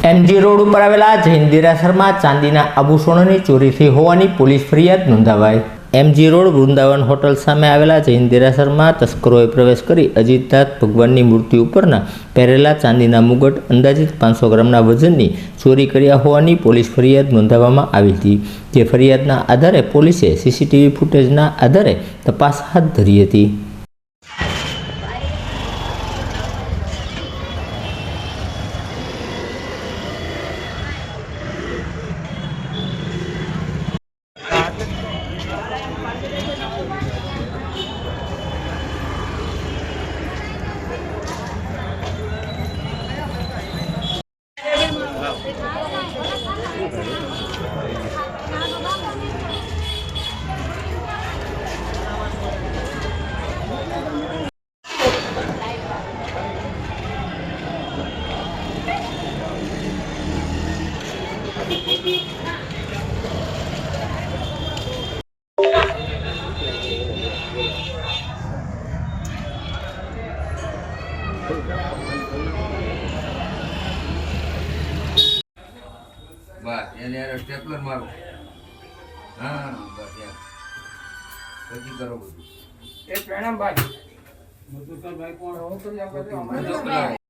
MG road ઉપર આવેલા જૈન દેરાસરમાં ચાંદીના આભૂષણોની ચોરીથી હોવાની પોલીસ ફરિયાદ નોંધાવાઈ। એમજી રોડ વૃંદાવન હોટલ સામે આવેલા જૈન દેરાસરમાં તસ્કરોએ પ્રવેશ કરી અજીતનાથ ભગવાનની મૂર્તિ ઉપરના પહેરેલા ચાંદીના મુગટ અંદાજિત 500 ગ્રામના વજનની ચોરી કર્યા હોવાની પોલીસ ફરિયાદ નોંધાવવામાં આવી હતી। જે ફરિયાદના આધારે પોલીસે સીસીટીવી ફૂટેજના આધારે તપાસ હાથ ધરી હતી। બસ એને સ્ટેપલર મારો। હા બસ યાર પછી કરો બધું। એ પ્રણામ ભાઈ મધુકર ભાઈ કોણ હું તો